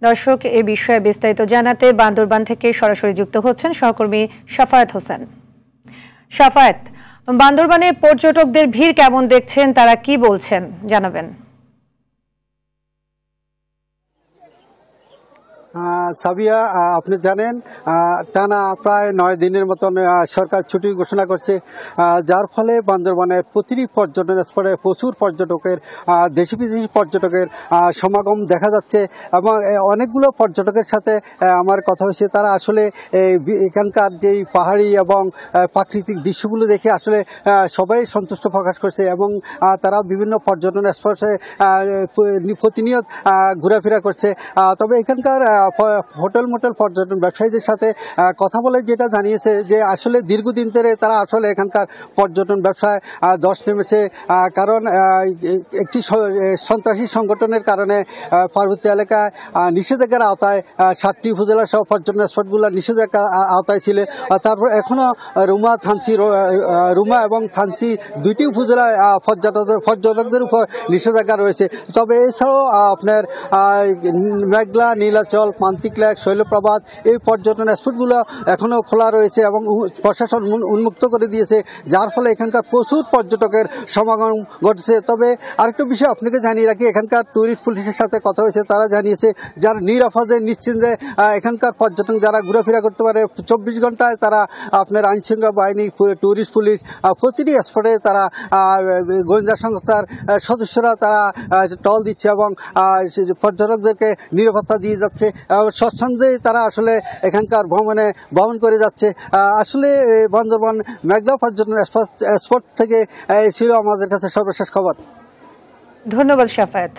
দর্শক, এ বিষয়ে বিস্তারিত জানাতে বান্দরবান থেকে সরাসরি যুক্ত হচ্ছেন সহকর্মী শাফায়েত হোসেন। শাফায়েত, বান্দরবানে পর্যটকদের ভিড় কেমন দেখছেন, তারা কি বলছেন জানাবেন। সাবিয়া, আপনি জানেন টানা প্রায় 9 দিনের মতন সরকার ছুটি ঘোষণা করছে, যার ফলে বান্দরবানের প্রতিটি পর্যটন স্পটে প্রচুর পর্যটকের দেশি বিদেশি পর্যটকের সমাগম দেখা যাচ্ছে। এবং অনেকগুলো পর্যটকের সাথে আমার কথা হয়েছে, তারা আসলে এখানকার যেই পাহাড়ি এবং প্রাকৃতিক দৃশ্যগুলো দেখে আসলে সবাই সন্তুষ্ট প্রকাশ করছে এবং তারা বিভিন্ন পর্যটন স্পটে প্রতিনিয়ত ঘোরাফেরা করছে। তবে এখানকার হোটেল মোটেল পর্যটন ব্যবসায়ীদের সাথে কথা বলে যেটা জানিয়েছে যে আসলে দীর্ঘদিন ধরে তারা আসলে এখানকার পর্যটন ব্যবসায় ধস নেমেছে, কারণ একটি সন্ত্রাসী সংগঠনের কারণে পার্বত্য এলাকায় নিষেধাজ্ঞার আওতায় 7টি উপজেলা সহ পর্যটন স্পটগুলো নিষেধাজ্ঞার আওতায় ছিল। তারপর এখনও রুমা এবং থানচি দুইটি উপজেলায় পর্যটকদের উপর নিষেধাজ্ঞা রয়েছে। তবে এছাড়াও আপনার মেঘলা, নীলাচল, পান্তিকলেক, শৈলপ্রপাত এই পর্যটন স্পটগুলো এখনও খোলা রয়েছে এবং প্রশাসন উন্মুক্ত করে দিয়েছে, যার ফলে এখানকার প্রচুর পর্যটকের সমাগম ঘটেছে। তবে আরেকটা বিষয় আপনাকে জানিয়ে রাখি, এখানকার ট্যুরিস্ট পুলিশের সাথে কথা হয়েছে, তারা জানিয়েছে যারা নিরাপদে নিশ্চিন্তে এখানকার পর্যটন যারা ঘোরাফেরা করতে পারে 24 ঘন্টায় তারা আপনার আইনশৃঙ্খলা বাহিনী, ট্যুরিস্ট পুলিশ প্রতিটি স্পটে তারা গোয়েন্দা সংস্থার সদস্যরা তারা টহল দিচ্ছে এবং পর্যটকদেরকে নিরাপত্তা দিয়ে যাচ্ছে। স্বচ্ছন্দে তারা আসলে এখানকার ভ্রমণ করে যাচ্ছে। আসলে বান্দরবান মেঘলা পর্যটন স্পট থেকে ছিল আমাদের কাছে সর্বশেষ খবর। ধন্যবাদ শাফায়েত।